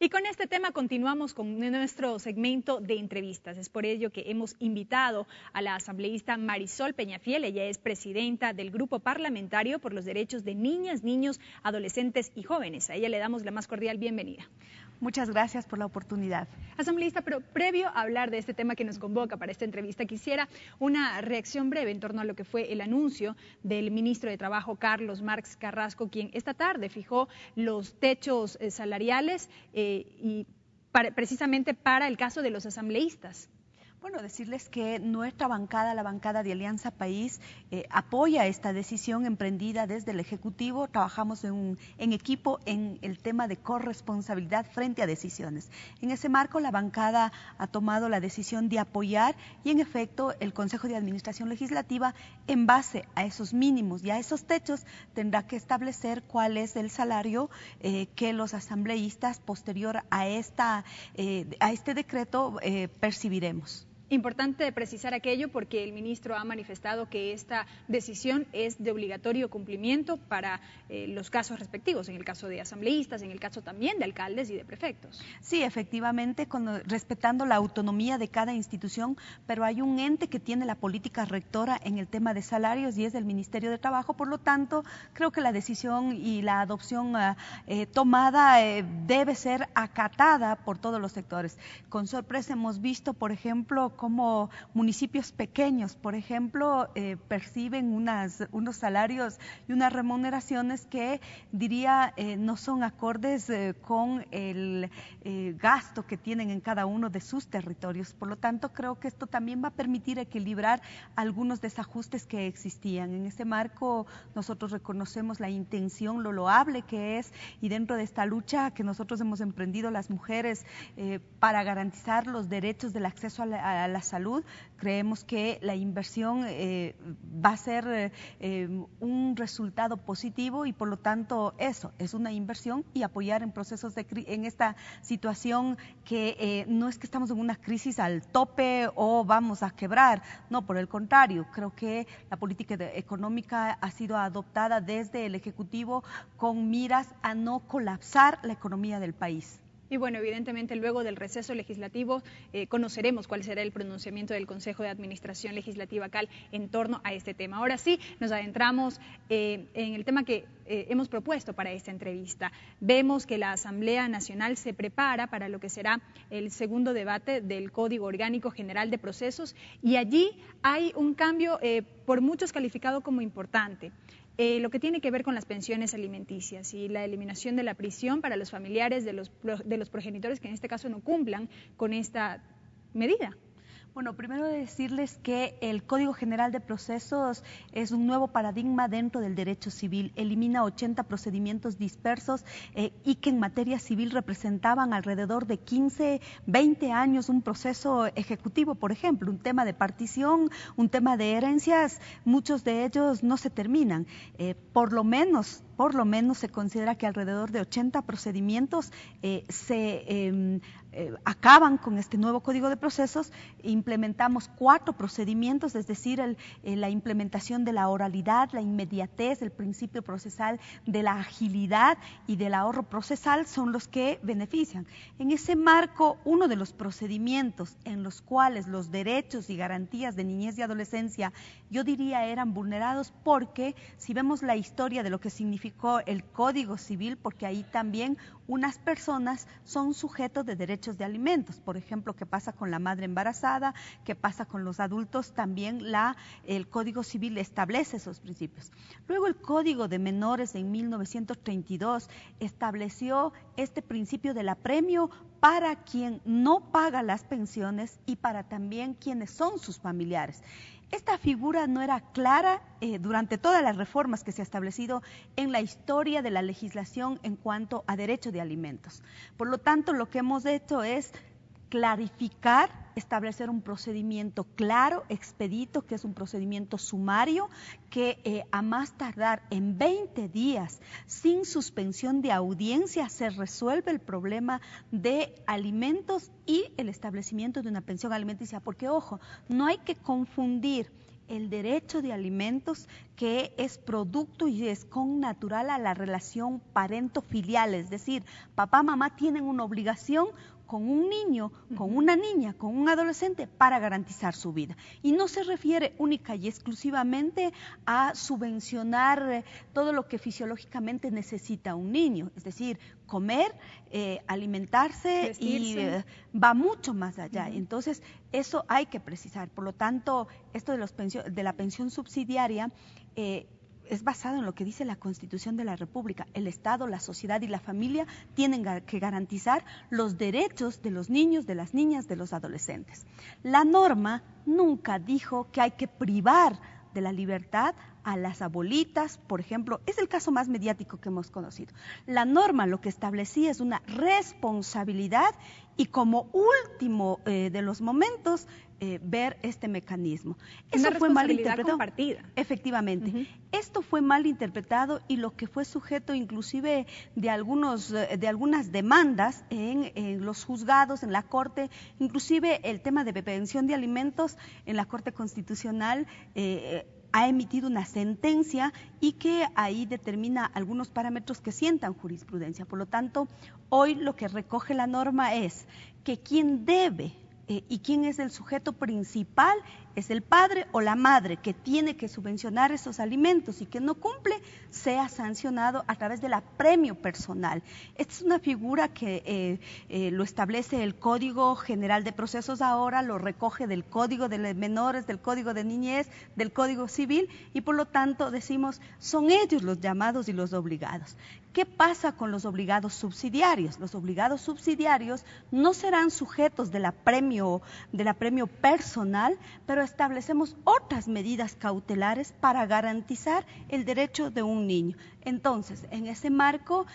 Y con este tema continuamos con nuestro segmento de entrevistas. Es por ello que hemos invitado a la asambleísta Marisol Peñafiel. Ella es presidenta del Grupo Parlamentario por los Derechos de Niñas, Niños, Adolescentes y Jóvenes. A ella le damos la más cordial bienvenida. Muchas gracias por la oportunidad. Asambleísta, pero previo a hablar de este tema que nos convoca para esta entrevista, quisiera una reacción breve en torno a lo que fue el anuncio del ministro de Trabajo, Carlos Marx Carrasco, quien esta tarde fijó los techos salariales precisamente para el caso de los asambleístas. Bueno, decirles que nuestra bancada, la bancada de Alianza País, apoya esta decisión emprendida desde el Ejecutivo. Trabajamos en equipo en el tema de corresponsabilidad frente a decisiones. En ese marco, la bancada ha tomado la decisión de apoyar y, en efecto, el Consejo de Administración Legislativa, en base a esos mínimos y a esos techos, tendrá que establecer cuál es el salario que los asambleístas, posterior a este decreto, percibiremos. Importante precisar aquello porque el ministro ha manifestado que esta decisión es de obligatorio cumplimiento para los casos respectivos, en el caso de asambleístas, en el caso también de alcaldes y de prefectos. Sí, efectivamente, respetando la autonomía de cada institución, pero hay un ente que tiene la política rectora en el tema de salarios y es el Ministerio de Trabajo. Por lo tanto, creo que la decisión y la adopción tomada debe ser acatada por todos los sectores. Con sorpresa hemos visto, por ejemplo, como municipios pequeños, por ejemplo, perciben unos salarios y unas remuneraciones que, diría, no son acordes con el gasto que tienen en cada uno de sus territorios. Por lo tanto, creo que esto también va a permitir equilibrar algunos desajustes que existían. En ese marco, nosotros reconocemos la intención, lo loable que es, y dentro de esta lucha que nosotros hemos emprendido las mujeres para garantizar los derechos del acceso a la salud, creemos que la inversión va a ser un resultado positivo y por lo tanto eso es una inversión y apoyar en procesos en esta situación que no es que estamos en una crisis al tope o vamos a quebrar, no, por el contrario, creo que la política económica ha sido adoptada desde el Ejecutivo con miras a no colapsar la economía del país. Y bueno, evidentemente luego del receso legislativo conoceremos cuál será el pronunciamiento del Consejo de Administración Legislativa CAL en torno a este tema. Ahora sí, nos adentramos en el tema que hemos propuesto para esta entrevista. Vemos que la Asamblea Nacional se prepara para lo que será el segundo debate del Código Orgánico General de Procesos y allí hay un cambio por muchos calificado como importante. Lo que tiene que ver con las pensiones alimenticias y la eliminación de la prisión para los familiares de los progenitores que en este caso no cumplan con esta medida. Bueno, primero decirles que el Código General de Procesos es un nuevo paradigma dentro del derecho civil. Elimina 80 procedimientos dispersos y que en materia civil representaban alrededor de 15, 20 años un proceso ejecutivo, por ejemplo, un tema de partición, un tema de herencias, muchos de ellos no se terminan. Por lo menos se considera que alrededor de 80 procedimientos acaban con este nuevo Código de Procesos. Implementamos 4 procedimientos, es decir, la implementación de la oralidad, la inmediatez, el principio procesal de la agilidad y del ahorro procesal son los que benefician. En ese marco, uno de los procedimientos en los cuales los derechos y garantías de niñez y adolescencia, yo diría, eran vulnerados porque si vemos la historia de lo que significó el Código Civil, porque ahí también unas personas son sujetos de derechos de alimentos, por ejemplo, qué pasa con la madre embarazada, qué pasa con los adultos, también el Código Civil establece esos principios. Luego el Código de Menores en 1932 estableció este principio del apremio para quien no paga las pensiones y para también quienes son sus familiares. Esta figura no era clara durante todas las reformas que se ha establecido en la historia de la legislación en cuanto a derecho de alimentos. Por lo tanto, lo que hemos hecho es clarificar, establecer un procedimiento claro, expedito, que es un procedimiento sumario, que a más tardar en 20 días, sin suspensión de audiencia, se resuelve el problema de alimentos y el establecimiento de una pensión alimenticia. Porque, ojo, no hay que confundir el derecho de alimentos, que es producto y es connatural a la relación parento-filial, es decir, papá, mamá tienen una obligación con un niño, con una niña, con un adolescente para garantizar su vida. Y no se refiere única y exclusivamente a subvencionar todo lo que fisiológicamente necesita un niño, es decir, comer, alimentarse, vestirse, y va mucho más allá. Entonces, eso hay que precisar. Por lo tanto, esto de la pensión subsidiaria es basado en lo que dice la Constitución de la República. El Estado, la sociedad y la familia tienen que garantizar los derechos de los niños, de las niñas, de los adolescentes. La norma nunca dijo que hay que privar de la libertad a las abuelitas, por ejemplo, es el caso más mediático que hemos conocido. La norma lo que establecía es una responsabilidad y como último de los momentos ver este mecanismo. Eso fue mal interpretado. Compartida. Efectivamente. Esto fue mal interpretado y lo que fue sujeto inclusive de algunas demandas en los juzgados, en la Corte, inclusive el tema de pensión de alimentos en la Corte Constitucional ha emitido una sentencia y que ahí determina algunos parámetros que sientan jurisprudencia. Por lo tanto, hoy lo que recoge la norma es que quien debe y quién es el sujeto principal es el padre o la madre que tiene que subvencionar esos alimentos y que no cumple, sea sancionado a través del apremio personal. Esta es una figura que lo establece el Código General de Procesos ahora, lo recoge del Código de Menores, del Código de Niñez, del Código Civil y por lo tanto decimos, son ellos los llamados y los obligados. ¿Qué pasa con los obligados subsidiarios? Los obligados subsidiarios no serán sujetos del apremio personal, pero establecemos otras medidas cautelares para garantizar el derecho de un niño. Entonces, en ese marco,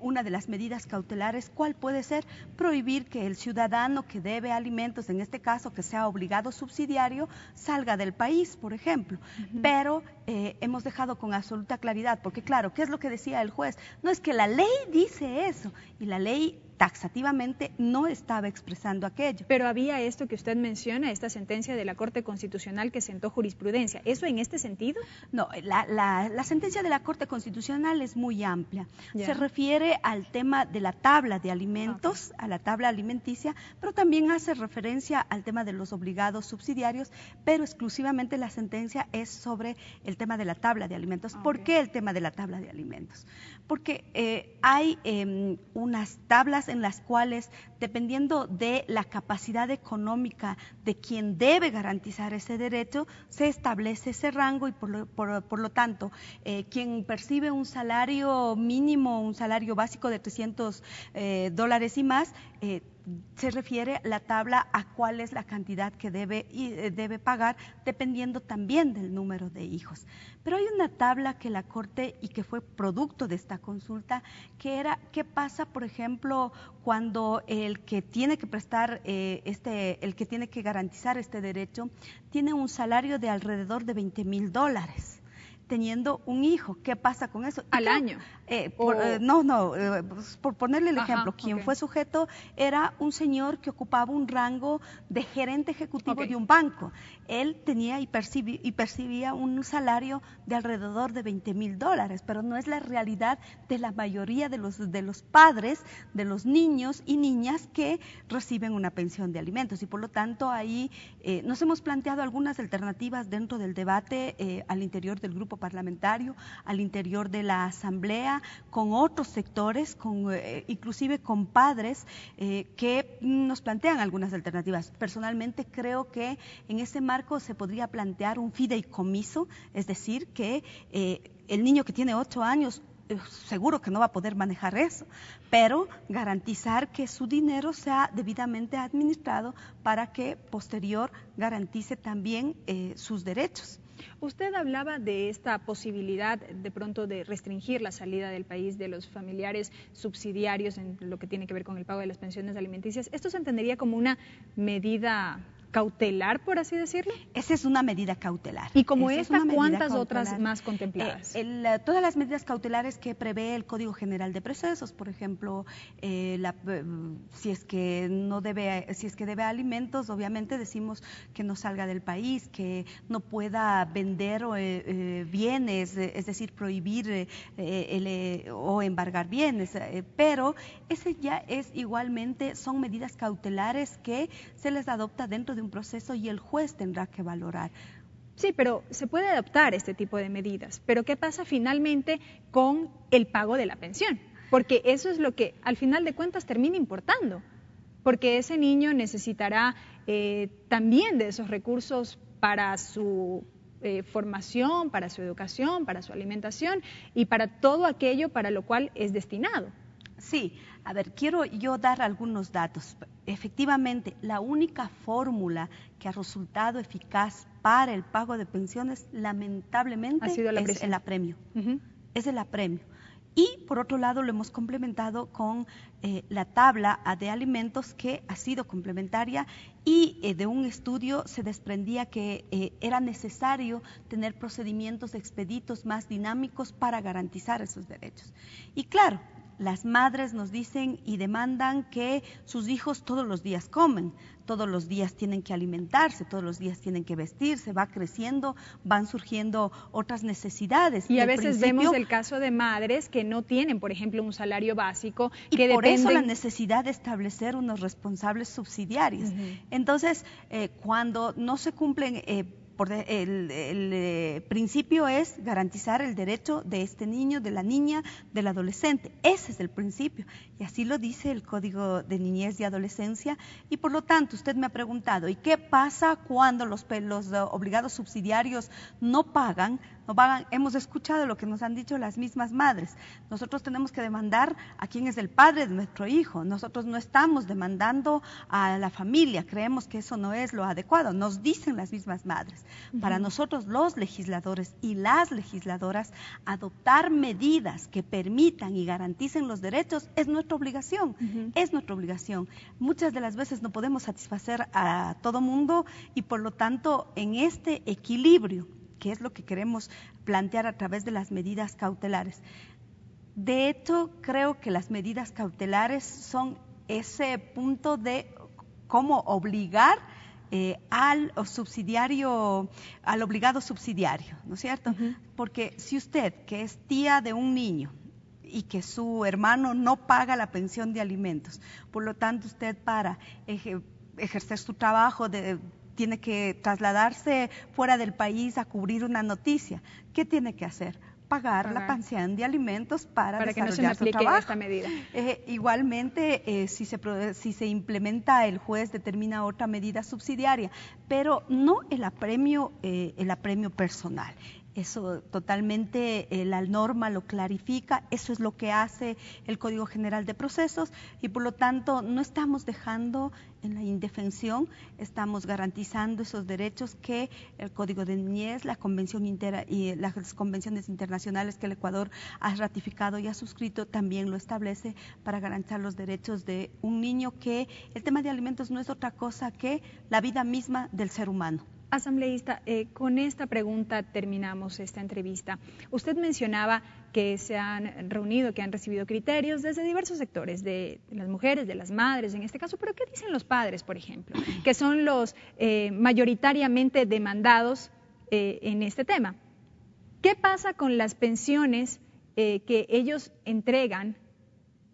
una de las medidas cautelares, ¿cuál puede ser? Prohibir que el ciudadano que debe alimentos, en este caso que sea obligado subsidiario, salga del país, por ejemplo. Pero hemos dejado con absoluta claridad, porque claro, ¿qué es lo que decía el juez? No es que la ley dice eso, y la ley taxativamente no estaba expresando aquello. Pero había esto que usted menciona, esta sentencia de la Corte Constitucional que sentó jurisprudencia. ¿Eso en este sentido? No, la sentencia de la Corte Constitucional es muy amplia. Se refiere al tema de la tabla de alimentos, a la tabla alimenticia, pero también hace referencia al tema de los obligados subsidiarios, pero exclusivamente la sentencia es sobre el tema de la tabla de alimentos. ¿Por qué el tema de la tabla de alimentos? Porque hay unas tablas en las cuales, dependiendo de la capacidad económica de quien debe garantizar ese derecho, se establece ese rango y por lo tanto, quien percibe un salario mínimo, un salario básico de $300 y más, se refiere la tabla a cuál es la cantidad que debe pagar, dependiendo también del número de hijos. Pero hay una tabla que la Corte, y que fue producto de esta consulta, que era qué pasa, por ejemplo, cuando el que tiene que prestar el que tiene que garantizar este derecho, tiene un salario de alrededor de $20,000. Teniendo un hijo, ¿qué pasa con eso? ¿Al año? Por ponerle el ejemplo, quien fue sujeto era un señor que ocupaba un rango de gerente ejecutivo de un banco. Él tenía y percibía un salario de alrededor de $20,000, pero no es la realidad de la mayoría de los padres, de los niños y niñas que reciben una pensión de alimentos. Y por lo tanto, ahí nos hemos planteado algunas alternativas dentro del debate al interior del grupo parlamentario, al interior de la Asamblea, con otros sectores, inclusive con padres que nos plantean algunas alternativas. Personalmente creo que en ese marco se podría plantear un fideicomiso, es decir, que el niño que tiene 8 años seguro que no va a poder manejar eso, pero garantizar que su dinero sea debidamente administrado para que posterior garantice también sus derechos. Usted hablaba de esta posibilidad de pronto de restringir la salida del país de los familiares subsidiarios en lo que tiene que ver con el pago de las pensiones alimenticias. ¿Esto se entendería como una medida cautelar, por así decirlo. Esa es una medida cautelar. Y como esta, ¿cuántas otras más contempladas? Todas las medidas cautelares que prevé el Código General de Procesos, por ejemplo, si es que debe alimentos, obviamente decimos que no salga del país, que no pueda vender bienes, es decir, prohibir o embargar bienes, pero ese ya es igualmente, son medidas cautelares que se les adopta dentro de un proceso y el juez tendrá que valorar. Sí, pero se puede adoptar este tipo de medidas, pero ¿qué pasa finalmente con el pago de la pensión? Porque eso es lo que al final de cuentas termina importando, porque ese niño necesitará también de esos recursos para su formación, para su educación, para su alimentación y para todo aquello para lo cual es destinado. Sí, a ver, quiero yo dar algunos datos. Efectivamente, la única fórmula que ha resultado eficaz para el pago de pensiones, lamentablemente, es el apremio. Es el apremio. Y, por otro lado, lo hemos complementado con la tabla de alimentos que ha sido complementaria y de un estudio se desprendía que era necesario tener procedimientos expeditos más dinámicos para garantizar esos derechos. Y claro, las madres nos dicen y demandan que sus hijos todos los días comen, todos los días tienen que alimentarse, todos los días tienen que vestirse, va creciendo, van surgiendo otras necesidades. Y a veces vemos el caso de madres que no tienen, por ejemplo, un salario básico. Que por eso la necesidad de establecer unos responsables subsidiarios. Entonces, cuando no se cumplen... el principio es garantizar el derecho de este niño, de la niña, del adolescente. Ese es el principio. Y así lo dice el Código de Niñez y Adolescencia. Y por lo tanto, usted me ha preguntado, ¿y qué pasa cuando los obligados subsidiarios no pagan? Hemos escuchado lo que nos han dicho las mismas madres. Nosotros tenemos que demandar a quien es el padre de nuestro hijo. Nosotros no estamos demandando a la familia. Creemos que eso no es lo adecuado. Nos dicen las mismas madres. Para nosotros, los legisladores y las legisladoras, adoptar medidas que permitan y garanticen los derechos es nuestra obligación. Es nuestra obligación. Muchas de las veces no podemos satisfacer a todo mundo y por lo tanto, en este equilibrio, que es lo que queremos plantear a través de las medidas cautelares. De hecho, creo que las medidas cautelares son ese punto de cómo obligar al obligado subsidiario, ¿no es cierto? Porque si usted, que es tía de un niño, y que su hermano no paga la pensión de alimentos, por lo tanto usted para ejercer su trabajo tiene que trasladarse fuera del país a cubrir una noticia. ¿Qué tiene que hacer? Pagar la pensión de alimentos para desarrollar que no se me aplique su trabajo. Esta medida. Igualmente, si se implementa, el juez determina otra medida subsidiaria, pero no el apremio personal. Eso totalmente la norma lo clarifica, eso es lo que hace el Código General de Procesos y por lo tanto no estamos dejando en la indefensión, estamos garantizando esos derechos que el Código de Niñez, las convenciones internacionales que el Ecuador ha ratificado y ha suscrito también lo establece para garantizar los derechos de un niño, que el tema de alimentos no es otra cosa que la vida misma del ser humano. Asambleísta, con esta pregunta terminamos esta entrevista. Usted mencionaba que se han reunido, que han recibido criterios desde diversos sectores, de las mujeres, de las madres en este caso, pero ¿qué dicen los padres, por ejemplo? Que son los mayoritariamente demandados en este tema. ¿Qué pasa con las pensiones que ellos entregan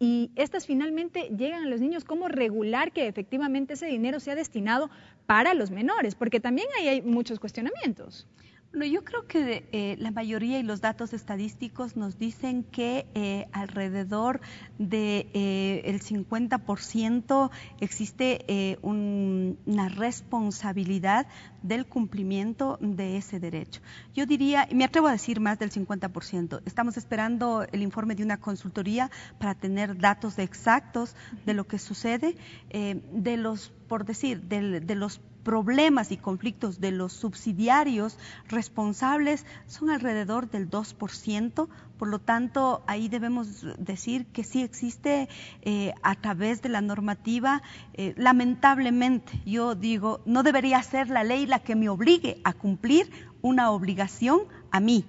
y estas finalmente llegan a los niños? ¿Cómo regular que efectivamente ese dinero sea destinado para los menores? Porque también ahí hay muchos cuestionamientos. Bueno, yo creo que la mayoría y los datos estadísticos nos dicen que alrededor de el 50% existe una responsabilidad del cumplimiento de ese derecho. Yo diría, y me atrevo a decir más del 50%, estamos esperando el informe de una consultoría para tener datos exactos de lo que sucede, de los problemas y conflictos de los subsidiarios responsables son alrededor del 2%, por lo tanto ahí debemos decir que sí existe a través de la normativa, lamentablemente yo digo, no debería ser la ley la que me obligue a cumplir una obligación a mí,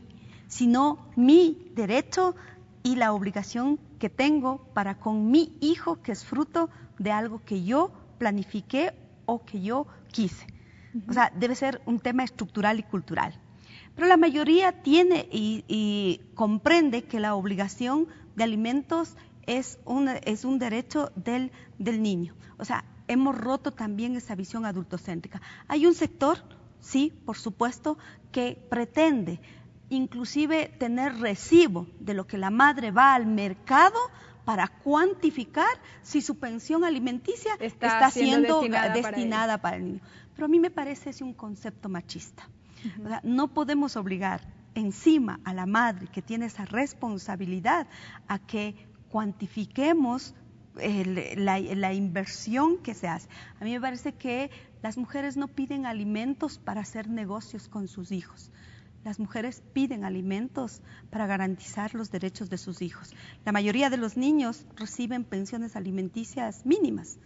sino mi derecho y la obligación que tengo para con mi hijo, que es fruto de algo que yo planifiqué o que yo quise. O sea, debe ser un tema estructural y cultural. Pero la mayoría tiene y comprende que la obligación de alimentos es un derecho del niño. O sea, hemos roto también esa visión adultocéntrica. Hay un sector, sí, por supuesto, que pretende inclusive tener recibo de lo que la madre va al mercado para cuantificar si su pensión alimenticia está siendo destinada para el niño. Pero a mí me parece ese un concepto machista. O sea, no podemos obligar encima a la madre que tiene esa responsabilidad a que cuantifiquemos la inversión que se hace. A mí me parece que las mujeres no piden alimentos para hacer negocios con sus hijos. Las mujeres piden alimentos para garantizar los derechos de sus hijos. La mayoría de los niños reciben pensiones alimenticias mínimas.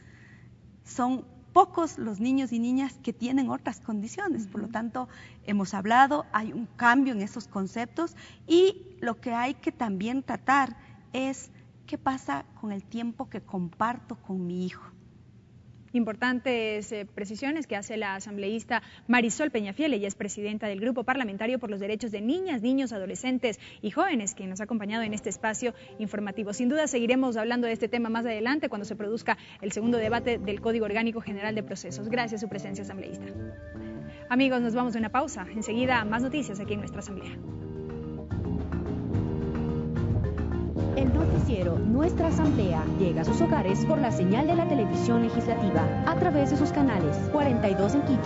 Son pocos los niños y niñas que tienen otras condiciones. Por lo tanto, hemos hablado, hay un cambio en esos conceptos y lo que hay que también tratar es qué pasa con el tiempo que comparto con mi hijo. Importantes precisiones que hace la asambleísta Marisol Peñafiel. Ella es presidenta del Grupo Parlamentario por los Derechos de Niñas, Niños, Adolescentes y Jóvenes, quien nos ha acompañado en este espacio informativo. Sin duda seguiremos hablando de este tema más adelante cuando se produzca el segundo debate del Código Orgánico General de Procesos. Gracias a su presencia, asambleísta. Amigos, nos vamos a una pausa. Enseguida más noticias aquí en nuestra asamblea. El noticiero Nuestra Asamblea llega a sus hogares por la señal de la televisión legislativa a través de sus canales 42 en Quito.